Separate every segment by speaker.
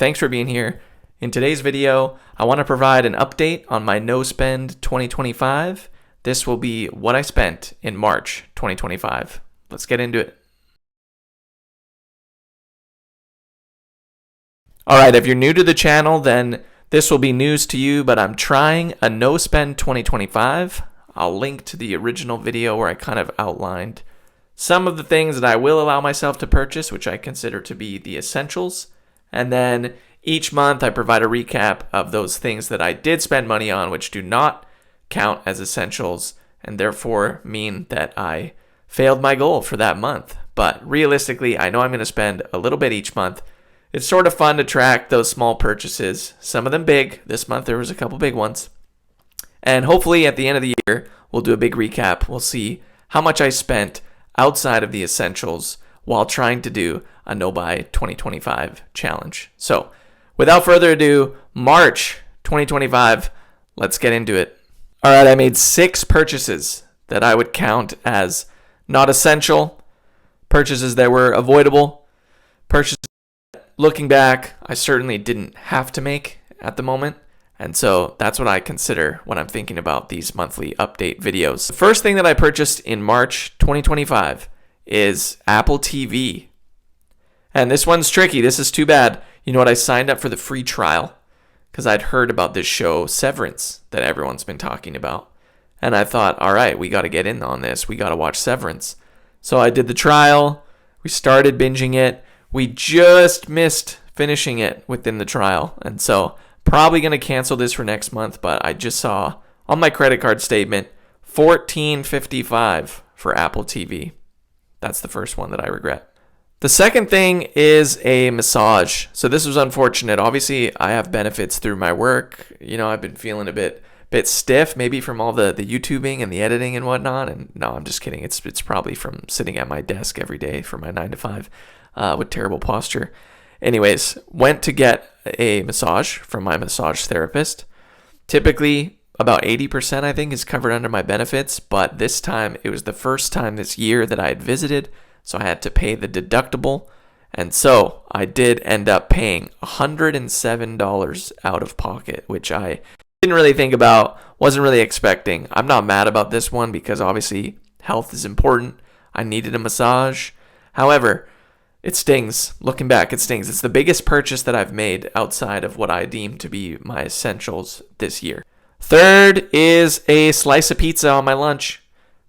Speaker 1: Thanks for being here. In today's video, I want to provide an update on my no spend 2025. This will be what I spent in March 2025. Let's get into it. Alright, if you're new to the channel, then this will be news to you, but I'm trying a no spend 2025. I'll link to the original video where I kind of outlined some of the things that I will allow myself to purchase, which I consider to be the essentials. And then each month I provide a recap of those things that I did spend money on, which do not count as essentials and therefore mean that I failed my goal for that month. But realistically, I know I'm going to spend a little bit each month. It's sort of fun to track those small purchases, some of them big. This month there was a couple big ones. And hopefully at the end of the year, we'll do a big recap. We'll see how much I spent outside of the essentials while trying to do a no buy 2025 challenge. So without further ado, March 2025, let's get into it. All right, I made 6 purchases that I would count as not essential, purchases that were avoidable, purchases that, looking back, I certainly didn't have to make at the moment. And so that's what I consider when I'm thinking about these monthly update videos. The first thing that I purchased in March 2025 is Apple TV. And this one's tricky. This is too bad. You know what? I signed up for the free trial because I'd heard about this show, Severance, that everyone's been talking about. And I thought, all right, we got to get in on this. We got to watch Severance. So I did the trial. We started binging it. We just missed finishing it within the trial. And so probably going to cancel this for next month, but I just saw on my credit card statement $14.55 for Apple TV. That's the first one that I regret. The second thing is a massage. So this was unfortunate. Obviously, I have benefits through my work. You know, I've been feeling a bit stiff, maybe from all the YouTubing and the editing and whatnot. And no, I'm just kidding. It's probably from sitting at my desk every day for my 9 to 5 with terrible posture. Anyways, went to get a massage from my massage therapist. Typically, about 80%, I think, is covered under my benefits. But this time, it was the first time this year that I had visited. So I had to pay the deductible. And so I did end up paying $107 out of pocket, which I didn't really think about, wasn't really expecting. I'm not mad about this one because obviously health is important. I needed a massage. However, it stings. Looking back, it stings. It's the biggest purchase that I've made outside of what I deem to be my essentials this year. Third is a slice of pizza on my lunch.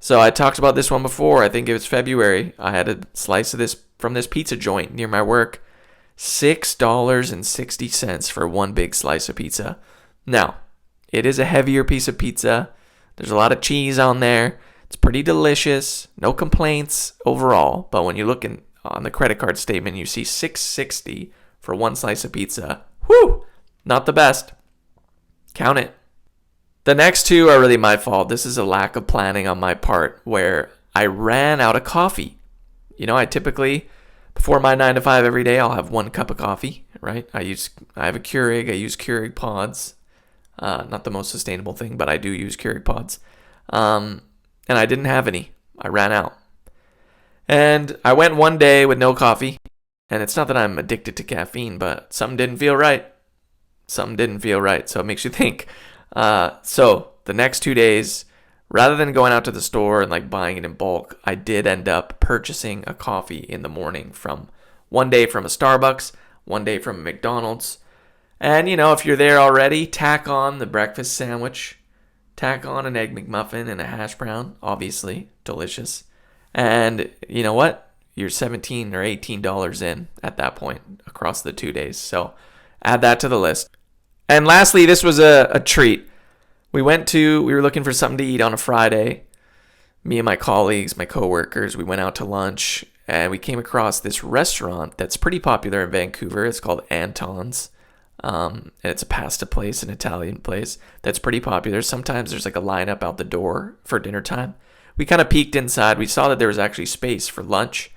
Speaker 1: So I talked about this one before. I think it was February. I had a slice of this from this pizza joint near my work. $6.60 for one big slice of pizza. Now, it is a heavier piece of pizza. There's a lot of cheese on there. It's pretty delicious. No complaints overall. But when you look on the credit card statement, you see $6.60 for one slice of pizza. Whew! Not the best. Count it. The next two are really my fault. This is a lack of planning on my part where I ran out of coffee. You know, I typically, before my 9 to 5 every day, I'll have 1 cup of coffee, right? I have a Keurig. I use Keurig pods. Not the most sustainable thing, but I do use Keurig pods. And I didn't have any. I ran out. And I went one day with no coffee. And it's not that I'm addicted to caffeine, but something didn't feel right. So it makes you think. So the next 2 days, rather than going out to the store and like buying it in bulk, I did end up purchasing a coffee in the morning from one day from a Starbucks, one day from a McDonald's. And you know, if you're there already, tack on the breakfast sandwich, tack on an Egg McMuffin and a hash brown, obviously delicious. And you know what? You're $17 or $18 in at that point across the 2 days. So add that to the list. And lastly, this was a treat. We were looking for something to eat on a Friday. Me and my colleagues, my coworkers, we went out to lunch and we came across this restaurant that's pretty popular in Vancouver. It's called Anton's. And it's a pasta place, an Italian place that's pretty popular. Sometimes there's like a lineup out the door for dinner time. We kind of peeked inside. We saw that there was actually space for lunch.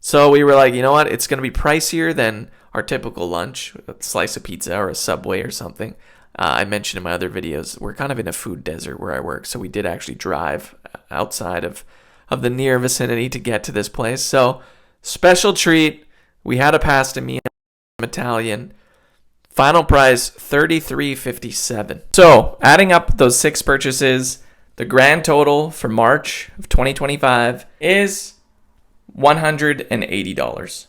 Speaker 1: So we were like, you know what? It's going to be pricier than our typical lunch, a slice of pizza or a Subway or something. I mentioned in my other videos, we're kind of in a food desert where I work. So we did actually drive outside of the near vicinity to get to this place. So special treat. We had a pasta meal, Italian. Final price $33.57. So adding up those 6 purchases, the grand total for March of 2025 is $180.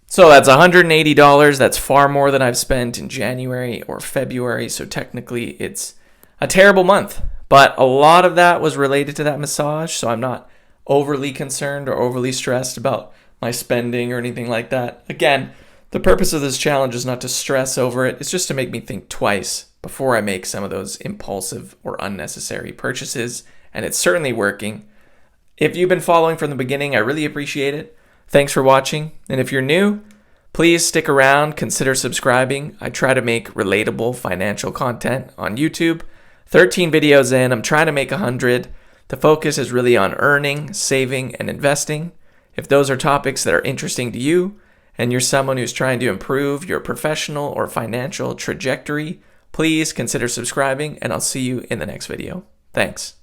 Speaker 1: So that's $180. That's far more than I've spent in January or February. So technically it's a terrible month. But a lot of that was related to that massage. So I'm not overly concerned or overly stressed about my spending or anything like that. Again, the purpose of this challenge is not to stress over it. It's just to make me think twice before I make some of those impulsive or unnecessary purchases. And it's certainly working. If you've been following from the beginning, I really appreciate it. Thanks for watching. And if you're new, please stick around, consider subscribing. I try to make relatable financial content on YouTube. 13 videos in, I'm trying to make 100. The focus is really on earning, saving, and investing. If those are topics that are interesting to you, and you're someone who's trying to improve your professional or financial trajectory, please consider subscribing, and I'll see you in the next video. Thanks.